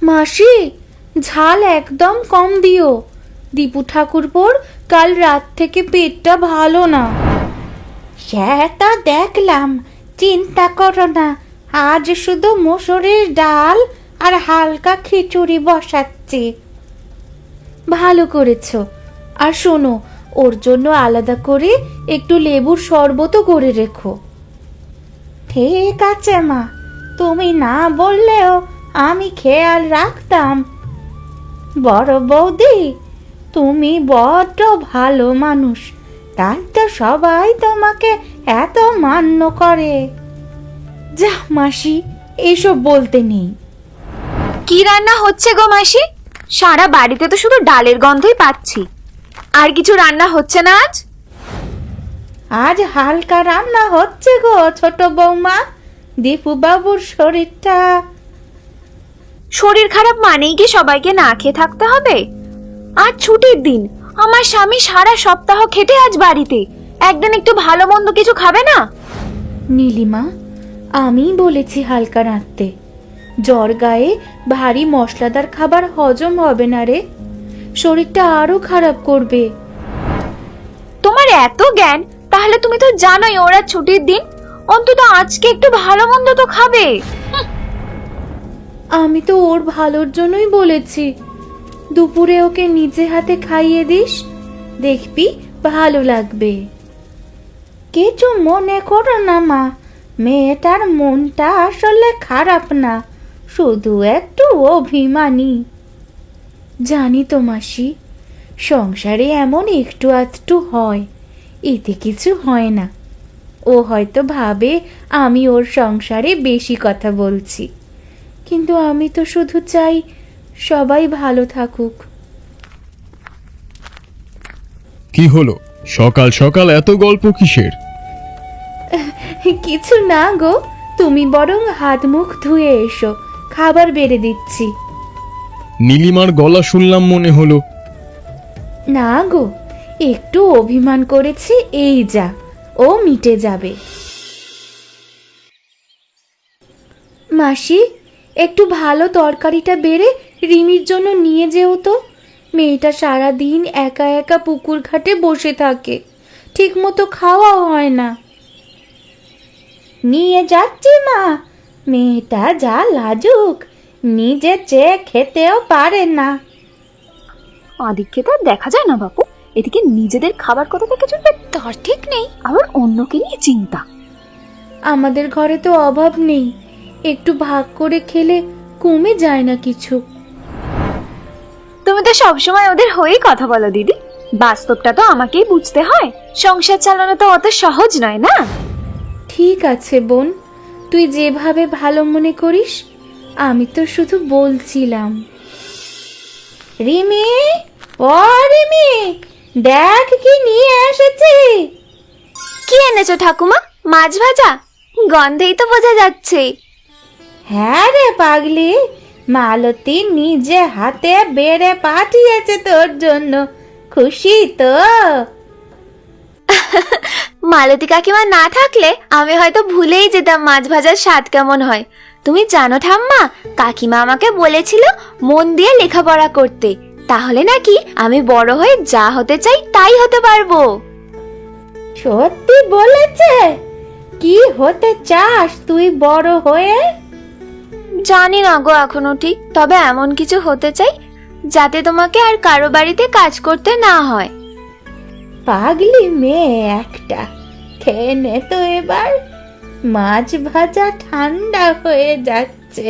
মাসি, ঝাল একদম কম দিও। দীপু ঠাকুরপোর কাল রাত থেকে পেটটা ভালো না। সেটা দেখলাম, চিন্তা করো না। আজ শুধু মসুরির ডাল আর হালকা খিচুড়ি বসাচ্ছি। ভালো করেছো। আর শোনো, ওর জন্য আলাদা করে একটু লেবুর শরবতও করে রেখো। ঠিক আছে মা, তুমি না বললেও আমি খেয়াল রাখতাম। বড় বৌদি, তুমি বড্ড ভালো মানুষ, তাই তো সবাই তোমাকে এত মান্য করে। যা মাসি, এসব বলতে নেই। কি রান্না হচ্ছে গো মাসি? সারা বাড়িতে তো শুধু ডালের গন্ধই পাচ্ছি। আর কিছু রান্না হচ্ছে না আজ? আজ হালকা রান্না হচ্ছে গো ছোট বৌমা। দীপু বাবুর শরীরটা... শরীর খারাপ মানেই কি সবাইকে না খেয়ে থাকতে হবে? আজ ছুটির দিন, আমার স্বামী সারা সপ্তাহ খেটে আজ বাড়িতে, একদিন একটু ভালো মন্দ কিছু খাবে না? নীলিমা, আমি বলেছি হালকা রাঁধতে। জ্বর গায়ে ভারী মশলাদার খাবার হজম হবে না রে, শরীরটা আরো খারাপ করবে। তোমার এত জ্ঞান, তাহলে তুমি তো জানোই ওরা ছুটির দিন, অন্তত আজকে একটু ভালো মন্দ তো খাবে। আমি তো ওর ভালোর জন্যই বলেছি। দুপুরে ওকে নিজে হাতে খাইয়ে দিস, দেখবি ভালো লাগবে। কিছু মনে করো না মা, মেয়েটার মনটা আসলে খারাপ না, শুধু একটু অভিমানী। জানি তো মাসি, সংসারে এমন একটু আধটু হয়, এতে কিছু হয় না। ও হয়তো ভাবে আমি ওর সংসারে বেশি কথা বলছি, কিন্তু আমি তো শুধু চাই সবাই ভালো থাকুক। কি হলো, সকাল সকাল এত গল্প কিসের? কিছু না গো, তুমি বরং হাত মুখ ধুয়ে এসো, খাবার বেড়ে দিচ্ছি। নীলিমার গলা শুনলাম মনে হলো। না গো, একটু অভিমান করেছি, এই যা, ও মিটে যাবে। মাসি, একটু ভালো তরকারিটা বেড়ে রিমির জন্য নিয়ে যেও তো। মেয়েটা সারা দিন একা একা পুকুর ঘাটে বসে থাকে, ঠিক মতো খাওয়াও হয় না। নিয়ে যাচ্ছি মা। মেয়েটা যা লাজুক, নিজে চেয়ে খেতেও পারে না। আদিক্ষে তো দেখা যায় না বাপু, এদিকে নিজেদের খাবার কথা থেকে চলবে তার ঠিক নেই, আবার অন্যকে নিয়ে চিন্তা। আমাদের ঘরে তো অভাব নেই, একটু ভাগ করে খেলে কমে যায় না কিছু। তুমি তো সবসময় ওদের হয়েই কথা বলো দিদি, বাস্তবটা তো আমাকেই বুঝতে হয়, সংসার চালানো তো অত সহজ নয় না। ঠিক আছে বোন, তুই যেভাবে ভালো মনে করিস, আমি তো শুধু বলছিলাম। রিমি, ও রিমি, দেখ কি নিয়ে এসেছি। কি এনেছো ঠাকুমা? মাছ ভাজা? গন্ধেই তো বোঝা যাচ্ছে। হ্যাঁ রে পাগলি, মালতী নিজে হাতে বেড়ে পাঠিয়েছে তোর জন্য। খুশি তো? মালতী কাকিমা না থাকলে আমি হয়তো ভুলেই যেতাম মাছ ভাজার স্বাদ কেমন হয়। তুমি জানো ঠাম্মা, কাকিমা আমাকে বলেছিল মন দিয়ে লেখাপড়া করতে, তাহলে নাকি আমি বড় হয়ে যা হতে চাই তাই হতে পারবো। সত্যি বলেছে? কি হতে চাস তুই বড় হয়ে? জানি না গো এখনো ঠিক, তবে এমন কিছু হতে চাই যাতে তোমাকে আর কারো বাড়িতে কাজ করতে না হয়। পাগলি মেয়ে একটা, খেয়ে নে তো এবার, মাছ ভাজা ঠান্ডা হয়ে যাচ্ছে।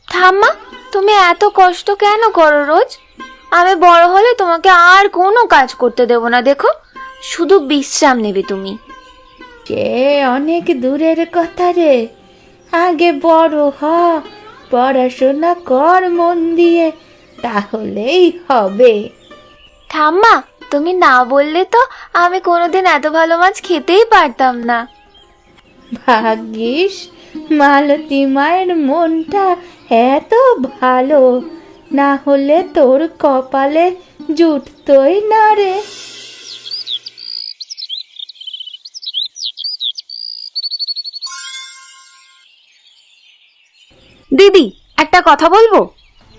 ঠাম্মা, তুমি এত কষ্ট কেন করো রোজ? আমি বড় হলে তোমাকে আর কোনো কাজ করতে দেব না, দেখো, শুধু বিশ্রাম নেবে তুমি। সে অনেক দূরের কথা রে, আগে বড় হ, পড়াশোনা কর মন দিয়ে, তাহলেই হবে। ঠাম্মা, তুমি না বললে তো আমি কোনোদিন এত ভালো মাছ খেতেই পারতাম না। ভাগ্যিস মালতী মায়ের মনটা এত ভালো, না হলে তোর কপালে জুটতোই না রে। দিদি, একটা কথা বলবো,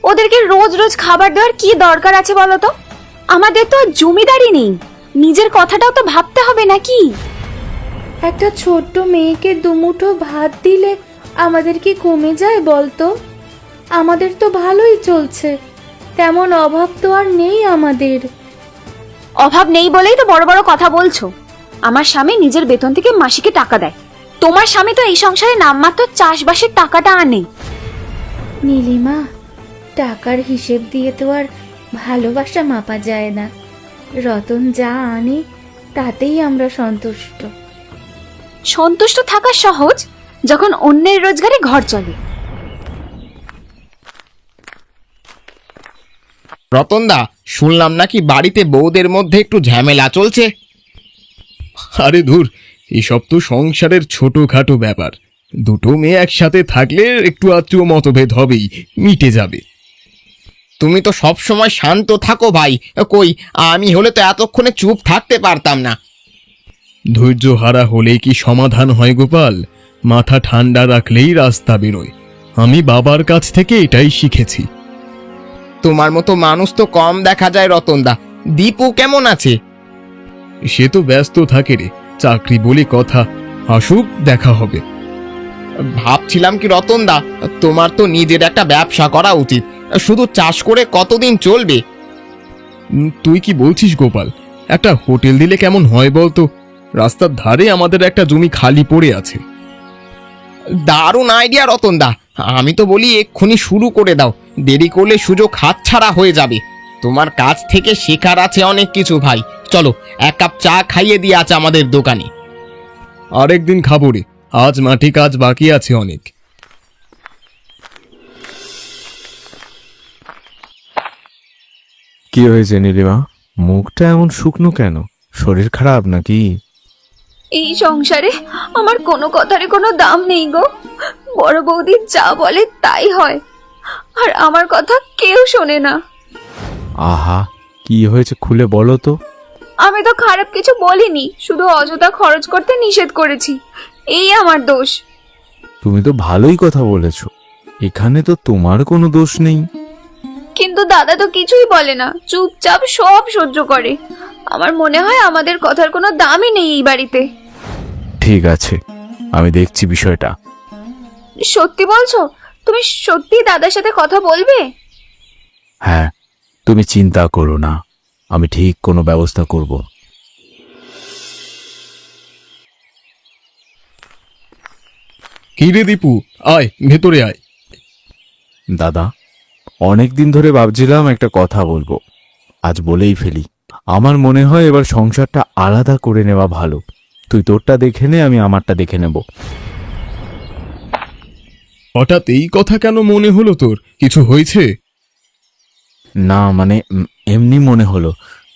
ওদেরকে রোজ রোজ খাবার দেওয়ার কি দরকার আছে বলো তো? আমাদের তো আর জমিদারি নেই, নিজের কথাটাও তো ভাবতে হবে নাকি? একটা ছোট্ট মেয়েকে দুমুঠো ভাত দিলে আমাদের কি কমে যায় বলতো? আমাদের তো ভালোই চলছে, তেমন অভাব তো আর নেই আমাদের। অভাব নেই বলেই তো বড় বড় কথা বলছো। আমার স্বামী নিজের বেতন থেকে মাসিকে টাকা দেয়, তোমার স্বামী তো এই সংসারে নামমাত্র চাষবাসের টাকাটা আনে। নীলিমা, টাকার হিসেব দিয়ে তো আর ভালোবাসা মাপা যায় না। রতন যা আনে তাতেই আমরা সন্তুষ্ট। সন্তুষ্ট থাকা সহজ যখন অন্যের রোজগারে ঘর চলে। রতনদা, শুনলাম নাকি বাড়িতে বউদের মধ্যে একটু ঝামেলা চলছে। আরে ধুর, এসব তো সংসারের ছোটখাটো ব্যাপার। দুটো মেয়ে একসাথে থাকলে একটু আধটু মতভেদ হবেই, মিটে যাবে। তুমি তো সব সময় শান্ত থাকো ভাই। কই, আমি হলে তো এতক্ষণে চুপ থাকতে পারতাম না। ধৈর্য হারা হলে কি সমাধান হয় গোপাল? মাথা ঠান্ডা রাখলেই রাস্তা বেরোয়। আমি বাবার কাছ থেকে এটাই শিখেছি। তোমার মতো মানুষ তো কম দেখা যায় রতনদা। দীপু কেমন আছে? সে তো ব্যস্ত থাকে রে, চাকরি বলে কথা। আসুক, দেখা হবে। ভাবছিলাম কি রতনদা, তোমার তো নিজের একটা ব্যবসা করা উচিত। শুধু চাষ করে কতদিন চলবে? তুই কি বলছিস গোপাল? একটা হোটেল দিলে কেমন হয় বলতো? রাস্তার ধারে আমাদের একটা জমি খালি পড়ে আছে। দারুণ আইডিয়া রতনদা। আমি তো বলি এক্ষুনি শুরু করে দাও, দেরি করলে সুযোগ হাতছাড়া হয়ে যাবে। তোমার কাছ থেকে শেখার আছে অনেক কিছু ভাই। চলো, এক কাপ চা খাইয়ে দিয়ে আছে আমাদের দোকানে। আরেকদিন খাবো রে, আজ মাঠে কাজ বাকি আছে অনেক। কি হয়েছে নীলিমা? মুখটা এমন শুকনো কেন? শরীর খারাপ নাকি? এই সংসারে আমার কোনো কথারই কোনো দাম নেই গো। বড় বৌদি যা বলে তাই হয়, আর আমার কথা কেউ শোনে না। আহা, কি হয়েছে খুলে বলো তো। আমি তো খারাপ কিছু বলিনি, শুধু অযথা খরচ করতে নিষেধ করেছি, এই আমার দোষ। তুমি তো ভালোই কথা বলেছো, এখানে তো তোমার কোনো দোষ নেই। কিন্তু দাদা তো কিছুই বলে না, চুপচাপ সব সহ্য করে। আমার মনে হয় আমাদের কথার কোনো দামই নেই এই বাড়িতে। ঠিক আছে, আমি দেখছি বিষয়টা। সত্যি বলছো? তুমি সত্যি দাদার সাথে কথা বলবে? হ্যাঁ, তুমি চিন্তা করো না, আমি ঠিক কোনো ব্যবস্থা করব। কি রে দীপু, আয় ভেতরে আয়। দাদা, অনেক দিন ধরে ভাবছিলাম একটা কথা বলবো, আজ বলেই ফেলি। আমার মনে হয় এবার সংসারটা আলাদা করে নেওয়া ভালো। তুই তোরটা দেখে নে, আমি আমারটা দেখে নেব। হঠাৎ এই কথা কেন মনে হলো তোর? কিছু হয়েছে? না মানে এমনি মনে হলো,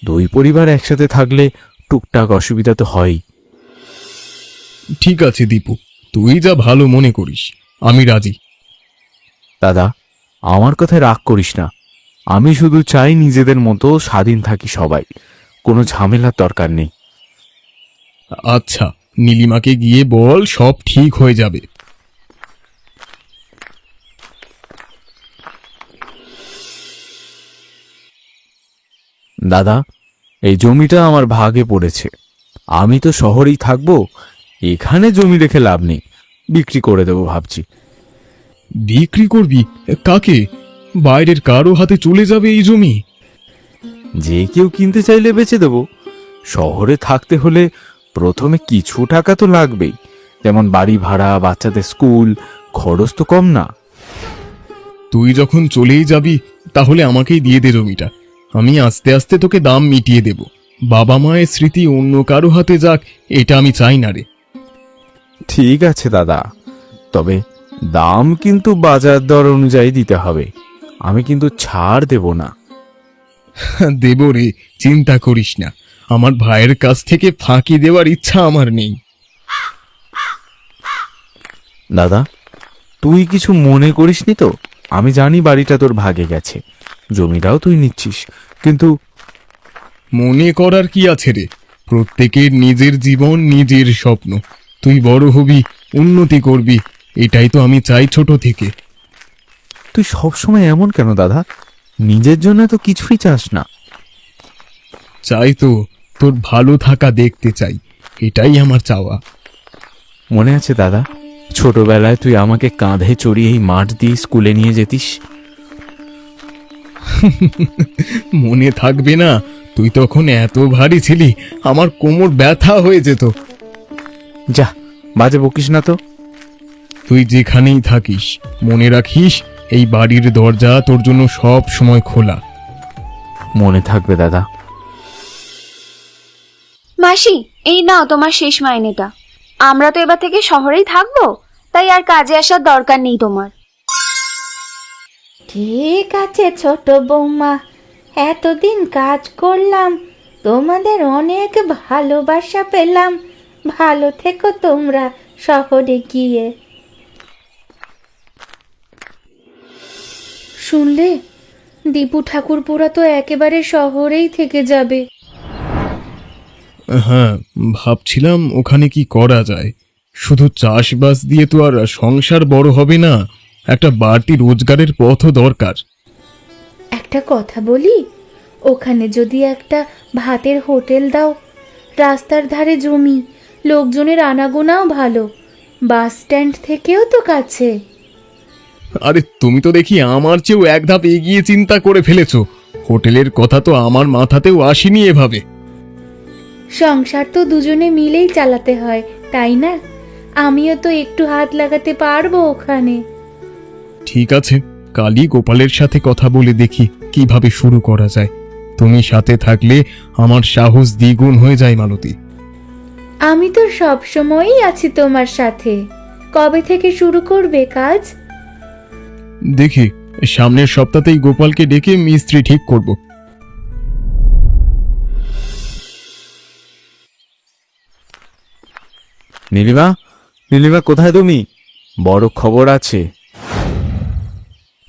দুই পরিবার একসাথে থাকলে টুকটাক অসুবিধা তো হয়ই। ঠিক আছে দীপু, তুই যা ভালো মনে করিস, আমি রাজি। দাদা, আমার কথায় রাগ করিস না। আমি শুধু চাই নিজেদের মতো স্বাধীন থাকি সবাই, কোনো ঝামেলার দরকার নেই। আচ্ছা, নীলিমাকে গিয়ে বল সব ঠিক হয়ে যাবে। দাদা, এই জমিটা আমার ভাগে পড়েছে। আমি তো শহরেই থাকবো, এখানে জমি রেখে লাভ নেই, বিক্রি করে দেবো ভাবছি। বিক্রি করবি? কাকে? বাইরের কারো হাতে চলে যাবে এই জমি? যে কেউ কিনতে চাইলে বেচে দেবো। শহরে থাকতে হলে প্রথমে কিছু টাকা তো লাগবেই, যেমন বাড়ি ভাড়া, বাচ্চাদের স্কুল, খরচ তো কম না। তুই যখন চলেই যাবি তাহলে আমাকেই দিয়ে দে জমিটা। আমি আস্তে আস্তে তোকে দাম মিটিয়ে দেব। বাবা মায়ের স্মৃতি অন্য কারো হাতে যাক, এটা আমি চাই না রে। ঠিক আছে দাদা, তবে দাম কিন্তু বাজার দর অনুযায়ী দিতে হবে। আমি কিন্তু ছাড় দেব না। দেব রে, চিন্তা করিস না। আমার ভাইয়ের কাছ থেকে ফাঁকি দেওয়ার ইচ্ছা আমার নেই। দাদা, তুই কিছু মনে করিসনি তো? আমি জানি বাড়িটা তোর ভাগে গেছে, জমিটাও তুই নিচ্ছিস, কিন্তু মনে করার কি আছে রে? প্রত্যেকের নিজের জীবন, নিজের স্বপ্ন। তুই বড় হবি, উন্নতি করবি, এটাই তো আমি চাই ছোট থেকে। তুই সবসময় এমন কেন দাদা? নিজের জন্য তো কিছুই চাস না। চাই তো, তোর ভালো থাকা দেখতে চাই, এটাই আমার চাওয়া। মনে আছে দাদা, ছোটবেলায় তুই আমাকে কাঁধে চড়িয়ে এই মাঠ দিয়ে স্কুলে নিয়ে যেতিস? মনে থাকবে না? তুই তখন এত ভারী ছিলি, আমার কোমর ব্যথা হয়ে যেত। যা, বাজে বকিস না তো। তুই যেখানেই থাকিস মনে রাখিস, এই বাড়ির দরজা তোর জন্য সব সময় খোলা। মনে থাকবে দাদা। মাসি, এই নাও তোমার শেষ মাইনেটা। আমরা তো এবার থেকে শহরেই থাকবো, তাই আর কাজে আসার দরকার নেই তোমার। ঠিক আছে ছোট বৌমা, এতদিন কাজ করলাম, তোমাদের অনেক ভালোবাসা পেলাম। ভালো থেকো তোমরা শহরে গিয়ে। শুনলে, দীপু ঠাকুরপোরা তো একেবারে শহরেই থেকে যাবে। হ্যাঁ, ভাবছিলাম ওখানে কি করা যায়। শুধু চাষবাস দিয়ে তো আর সংসার বড় হবে না, একটা বাড়তি রোজগারের পথও দরকার। একটা কথা বলি, ওখানে যদি একটা ভাতের হোটেল দাও, রাস্তার ধারে জমি, লোকজনের আনাগোনাও ভালো, বাস স্ট্যান্ড থেকেও তো কাছে। আরে তুমি তো দেখি আমার চেয়েও এক ধাপ এগিয়ে চিন্তা করে ফেলেছো। হোটেলের কথা তো আমার মাথাতেও আসেনি এভাবে। সংসার তো দুজনে মিলেই চালাতে হয়, তাই না? আমিও তো একটু হাত লাগাতে পারবো ওখানে। ঠিক আছে, কালই গোপালের সাথে কথা বলে দেখি কিভাবে শুরু করা যায়। তুমি সাথে থাকলে আমার সাহস দ্বিগুণ হয়ে যায় মালতী। আমি তো সব সময়ই আছি তোমার সাথে। কবে থেকে শুরু করবে কাজ? দেখি, সামনের সপ্তাহতেই গোপালকে ডেকে মিস্ত্রি ঠিক করব। নীলিমা, নীলিমা কোথায় তুমি? বড় খবর আছে।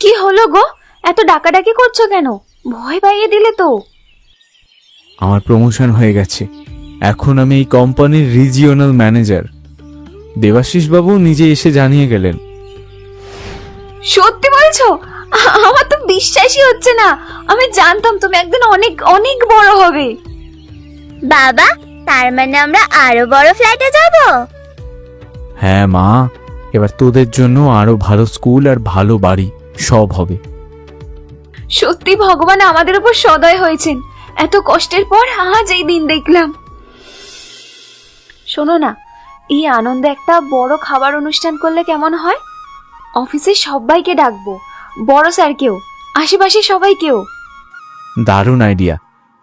কি হলো গো, এত ডাকাডাকি করছো কেন? ভয় পাইয়ে দিলে তো। আমার প্রমোশন হয়ে গেছে, এখন আমি এই কোম্পানির রিজিওনাল ম্যানেজার। দেবাশিস বাবু নিজে এসে জানিয়ে গেলেন। সত্যি বলছো? আমার তো বিশ্বাসই হচ্ছে না। আমি জানতাম তুমি একদিন অনেক অনেক বড় হবে। বাবা, তার মানে আমরা আরো বড় ফ্ল্যাটে যাব? হ্যাঁ মা, এবার তোদের জন্য আরো ভালো স্কুল আর ভালো বাড়ি সব হবে। সত্যি ভগবান আমাদের উপর সদয় হয়েছেন। এত কষ্টের পর আজ এই দিন দেখলাম। শোনো না, এই আনন্দে একটা বড় খাবার অনুষ্ঠান করলে কেমন হয়? অফিসের সবাইকে ডাকবো, বড় স্যারকেও, আশেপাশে সবাইকেও। দারুণ আইডিয়া।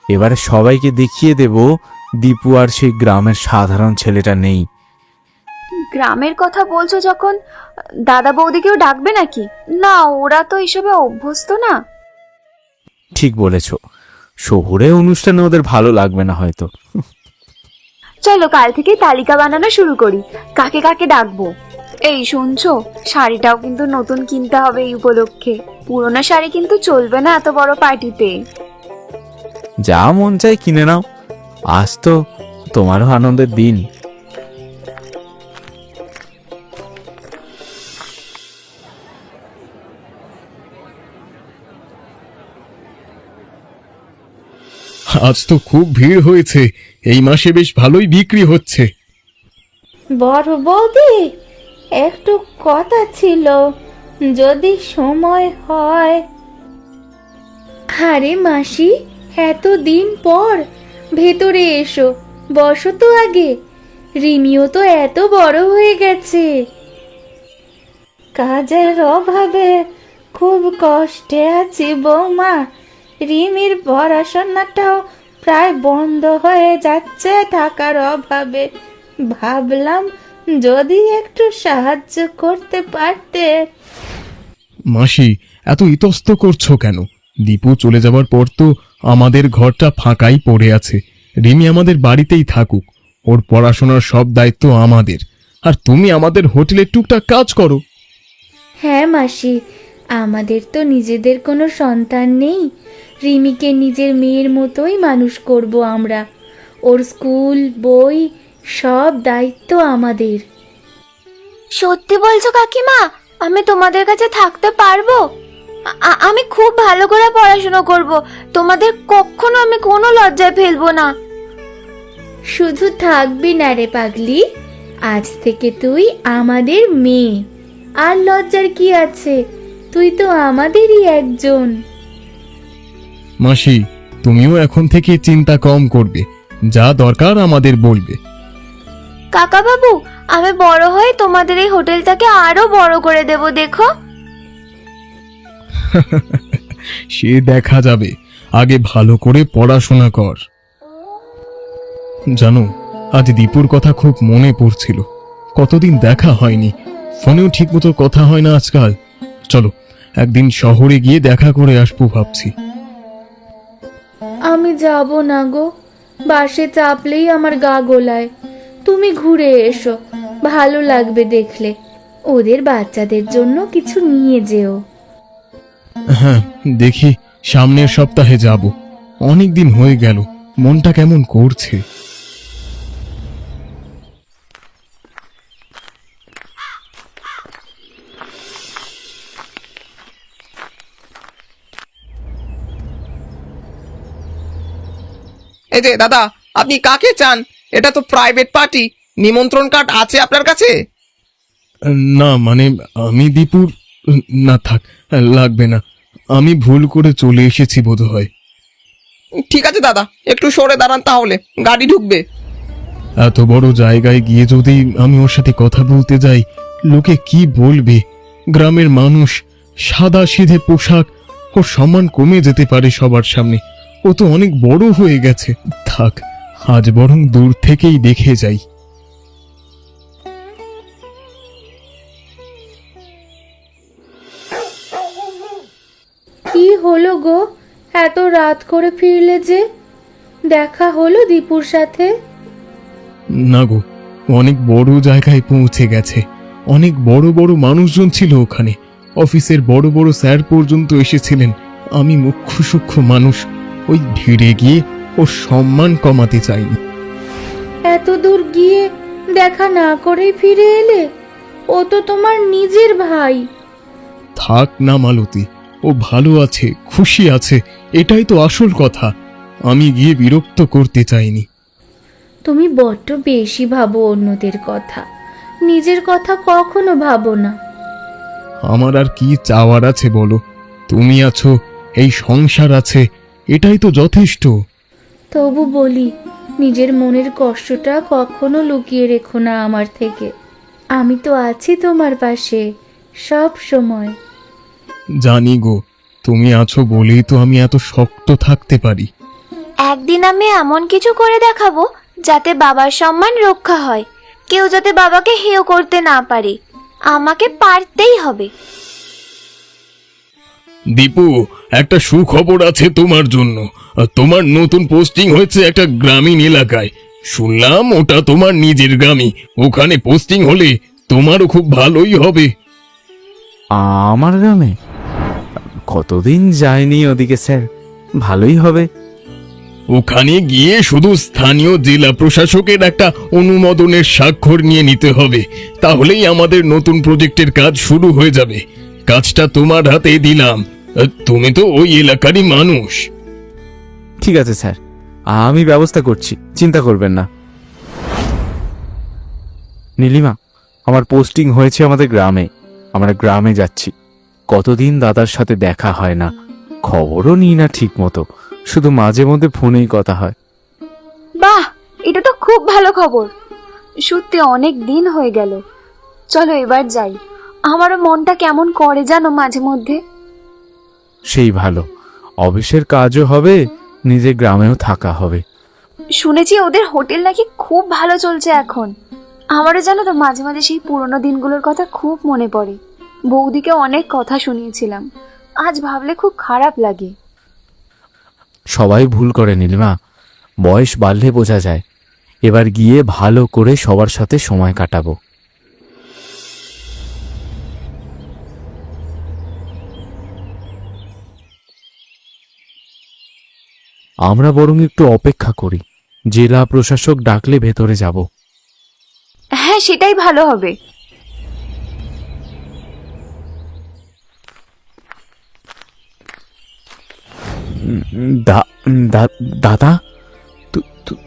এবারে সবাইকে দেখিয়ে দেব দীপু আর সেই গ্রামের সাধারণ ছেলেটা নেই। গ্রামের কথা বলছো যখন, দাদা বৌদিকেও ডাকবে নাকি? না, ওরা তো এসবে অভ্যস্ত না। ঠিক বলেছ, শহুরে অনুষ্ঠানে ওদের ভালো লাগবে না হয়তো। চলো কাল থেকে তালিকা বানানো শুরু করি, কাকে কাকে ডাকবো। এই শুনছো, শাড়িটাও কিন্তু নতুন কিনতে হবে এই উপলক্ষে। পুরোনো শাড়ি কিন্তু চলবে না এত বড় পার্টিতে। যা মন চাই কিনে নাও, আজ তো তোমারও আনন্দের দিন। আজ তো খুব ভিড় হয়েছে, এই মাসে বেশ ভালোই বিক্রি হচ্ছে। বড় বৌদি, একটু কথা ছিল, যদি সময় হয়। আরে মাসি, এত দিন পর, ভেতরে এসো, বসো তো আগে। রিমিও তো এত বড় হয়ে গেছে। কাজের অভাবে খুব কষ্টে আছি বৌমা। রিমির পড়াশোনাটাও প্রায় বন্ধ হয়ে যাচ্ছে টাকার অভাবে। ভাবলাম যদি একটু সাহায্য করতে পারতে। মাসি, এত ইতস্ত করছো কেন? দীপু চলে যাবার পর তো আমাদের ঘরটা ফাঁকাই পড়ে আছে। রিমি আমাদের বাড়িতেই থাকুক, ওর পড়াশোনার সব দায়িত্ব আমাদের, আর তুমি আমাদের হোটেলে টুকটাক কাজ করো। হ্যাঁ মাসি, আমাদের তো নিজেদের কোনো সন্তান নেই। রিমিকে নিজের মেয়ের মতোই মানুষ করব আমরা। ওর স্কুল, বই, সব দায়িত্ব আমাদের। সত্যি বলছো কাকিমা? আমি তোমাদের কাছে থাকতে পারবো? আমি খুব ভালো করে পড়াশোনা করব, তোমাদের কখনো আমি কোনো লজ্জায় ফেলবো না। শুধু থাকবি না রে পাগলি, আজ থেকে তুই আমাদের মেয়ে। আর লজ্জার কি আছে, তুই তো আমাদেরই একজন। মাসি, তুমিও এখন থেকে চিন্তা কম করবে, যা দরকার আমাদের বলবে। কাকা বাবু, আমি বড় হয়ে তোমাদের এই হোটেলটাকে আরো বড় করে দেব, দেখো। সে দেখা যাবে, আগে ভালো করে পড়াশোনা কর। জানো, আজ দীপুর কথা খুব মনে পড়ছিল। কতদিন দেখা হয়নি, ফোনেও ঠিকমতো কথা হয় না আজকাল। চলো একদিন শহরে গিয়ে দেখা করে আসবো ভাবছি। আমি যাব না গো, বাসে চাপলেই আমার গা গোলায়। তুমি ঘুরে এসো, ভালো লাগবে দেখলে। ওদের বাচ্চাদের জন্য কিছু নিয়ে যেও। হ্যাঁ, দেখি সামনের সপ্তাহে যাব। অনেক দিন হয়ে গেল, মনটা কেমন করছে। এই যে দাদা, আপনি কাকে চান? এটা তো প্রাইভেট পার্টি, নিমন্ত্রণ কার্ড আছে আপনার কাছে? না মানে, আমি দীপুর, না থাক, লাগবে না। আমি ভুল করে চলে এসেছি বোধহয়। ঠিক আছে দাদা, একটু সরে দাঁড়ান, তাহলে গাড়ি ঢুকবে। এত বড় জায়গায় গিয়ে যদি আমি ওর সাথে কথা বলতে যাই, লোকে কি বলবে? গ্রামের মানুষ, সাদা সিধে পোশাক, ওর সম্মান কমে যেতে পারে সবার সামনে। ও তো অনেক বড় হয়ে গেছে। থাক, আজ বরং দূর থেকেই দেখে যাই। কি হলো গো, এত রাত করে ফিরলে যে? দেখা হলো দীপুর সাথে? না গো, অনেক বড় জায়গায় পৌঁছে গেছে। অনেক বড় বড় মানুষজন ছিল ওখানে। অফিসের বড় বড় স্যার পর্যন্ত এসেছিলেন। আমি মুখ্য সূক্ষ্ম মানুষ, ওই ভিড়ে গিয়ে ওর সম্মান কমাতে চাইনি। এত দূর গিয়ে দেখা না করেই ফিরে এলে? ও তো তোমার নিজের ভাই। থাক না মালতী, ও ভালো আছে, খুশি আছে, এটাই তো আসল কথা। আমি গিয়ে বিরক্ত করতে চাইনি। তুমি বড্ড বেশি ভাবো অন্যদের কথা, নিজের কথা কখনো ভাবো না। আমার আর কি চাওয়ার আছে বলো? তুমি আছো, এই সংসার আছে, এটাই তো যথেষ্ট। তবু বলি, নিজের মনের কষ্টটা কখনো লুকিয়ে রেখো না আমার থেকে। আমি তো আছি তোমার পাশে সব সময়। জানি গো, তুমি আছো বলেই তো আমি এত শক্ত থাকতে পারি। একদিন আমি এমন কিছু করে দেখাবো যাতে বাবার সম্মান রক্ষা হয়, কেউ যাতে বাবাকে হেয় করতে না পারে। আমাকে পারতেই হবে। দীপু, একটা সুখবর আছে তোমার জন্য। তোমার নতুন পোস্টিং হয়েছে একটা গ্রামীণ এলাকায়। শুনলাম ওটা তোমার নিজের গ্রামই। ওখানে পোস্টিং হলে তোমারও খুব ভালোই হবে। আমার গ্রামে? কতদিন যায়নি ওদিকে স্যার, ভালোই হবে। ওখানে গিয়ে শুধু স্থানীয় জেলা প্রশাসকের একটা অনুমোদনের স্বাক্ষর নিয়ে নিতে হবে, তাহলেই আমাদের নতুন প্রজেক্টের কাজ শুরু হয়ে যাবে। কাজটা তোমার হাতে দিলাম, তুমি তো ওই এলাকারই মানুষ। ঠিক আছে স্যার, আমি ব্যবস্থা করছি, চিন্তা করবেন না। নীলিমা, আমার পোস্টিং হয়েছে আমাদের গ্রামে। আমরা গ্রামে যাচ্ছি। কতদিন দাদার সাথে দেখা হয় না, খবরও নিই না ঠিক মতো, শুধু মাঝে মধ্যে ফোনেই কথা হয়। বাহ, এটা তো খুব ভালো খবর। সত্যি অনেক দিন হয়ে গেল। চলো এবার যাই, আমারও মনটা কেমন করে জানো মাঝে মধ্যে। সেই ভালো, অফিসের কাজও হবে, নিজের গ্রামেও থাকা হবে। শুনেছি ওদের হোটেল নাকি খুব ভালো চলছে এখন। আমারও জানো তো মাঝে মাঝে সেই পুরোনো দিনগুলোর কথা খুব মনে পড়ে। বৌদিকে অনেক কথা শুনিয়েছিলাম, আজ ভাবলে খুব খারাপ লাগে। সবাই ভুল করে নীলিমা, বয়স বাড়লে বোঝা যায়। এবার গিয়ে ভালো করে সবার সাথে সময় কাটাবো। আমরা বরং একটু অপেক্ষা করি, জেলা প্রশাসক ডাকলে ভেতরে যাব। হ্যাঁ, সেটাই ভালো হবে। দাদা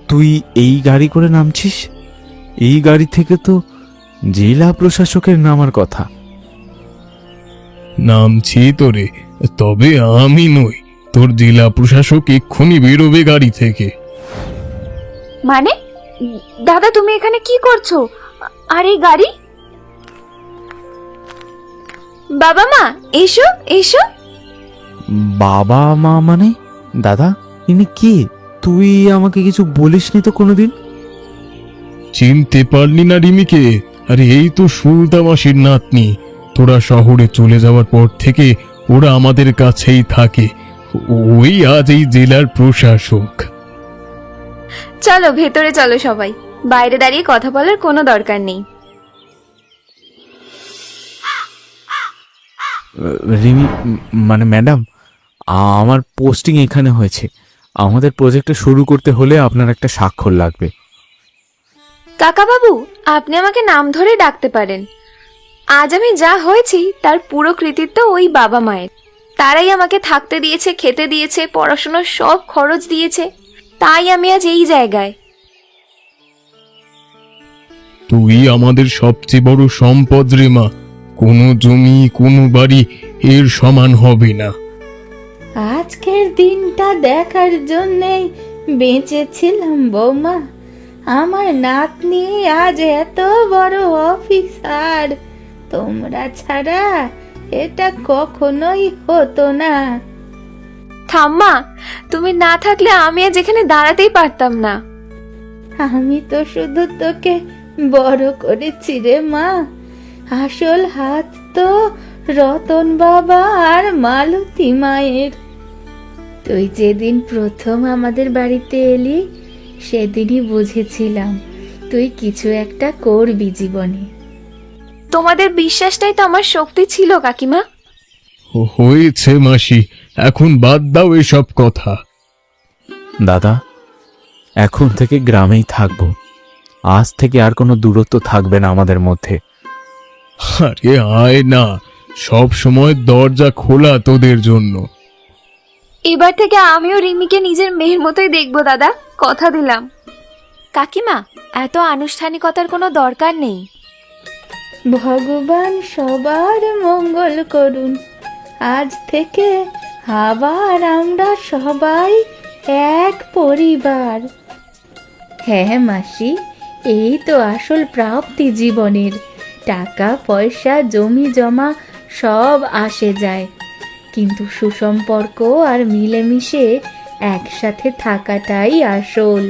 তুই এই গাড়ি করে নামছিস? এই গাড়ি থেকে তো জেলা প্রশাসকের নামার কথা। নামছি তোরে, তবে আমি নই। তোর জেলা প্রশাসক এক্ষুনি বেরোবে গাড়ি থেকে। মানে দাদা তুমি এখানে কি করছো? আর এই গাড়ি? বাবা মা এসো এসো। বাবা মা মানে? দাদা ইনি কে? তুই আমাকে কিছু বলিসনি তো কোনোদিন। চিনতে পারলি না রিমিকে? আরে এই তো সুলতা মাসির নাতনি। তোরা শহরে চলে যাওয়ার পর থেকে ওরা আমাদের কাছেই থাকে। ওই আজ এই জেলার প্রশাসক। চলো ভেতরে চলো সবাই, বাইরে দাঁড়িয়ে কথা বলার কোনো দরকার নেই। রিমি মানে ম্যাডাম, আমার পোস্টিং এখানে হয়েছে। আমাদের প্রজেক্টটা শুরু করতে হলে আপনার একটা স্বাক্ষর লাগবে। কাকা বাবু, আপনি আমাকে নাম ধরে ডাকতে পারেন। আজ আমি যা হয়েছি তার পুরো কৃতিত্ব ওই বাবা মায়ের। তারাই আমাকে থাকতে দিয়েছে, খেতে দিয়েছে, পড়াশোনার সব খরচ দিয়েছে, তাই আমি আজ এই জায়গায়। তুই আমাদের সবচেয়ে বড় সম্পদ রে মা। কোনো জমি কোনো বাড়ি এর সমান হবে না। আজকের দিনটা দেখার জন্যেই বেঁচেছিলাম বৌমা। আমার নাতনি আজ এত বড় অফিসার, তোমরা ছাড়া এটা কখনোই হতো না। ঠাম্মা, তুমি না থাকলে আমি আজ এখানে দাঁড়াতেই পারতাম না। আমি তো শুধু তোকে বড় করেছি রে মা। আসল হাত তো রতন বাবা আর মালতী মায়ের। তুই যেদিন প্রথম আমাদের বাড়িতে এলি সেদিনই বুঝেছিলাম তুই কিছু একটা করবি জীবনে। তোমাদের বিশ্বাসটাই তো আমার শক্তি ছিল কাকিমা। হয়েছে মাসি, এখন বাদ দাও এসব কথা। দাদা এখন থেকে গ্রামেই থাকবো। আজ থেকে আর কোনো দূরত্ব থাকবে না আমাদের মধ্যে। আরে আয় না, সব সময় দরজা খোলা তোদের জন্য। এবার থেকে আমিও রিমিকে নিজের মেয়ের মতোই দেখবো দাদা, কথা দিলাম। কাকিমা, এত আনুষ্ঠানিকতার কোনো দরকার নেই। ভগবান সবার মঙ্গল করুন। আজ থেকে আবার আমরা সবাই এক পরিবার। হ্যাঁ মাসি, এই তো আসল প্রাপ্তি জীবনের। টাকা পয়সা জমি জমা সব আসে যায়, কিন্তু সুসম্পর্ক আর মিলেমিশে একসাথে থাকাটাই আসল।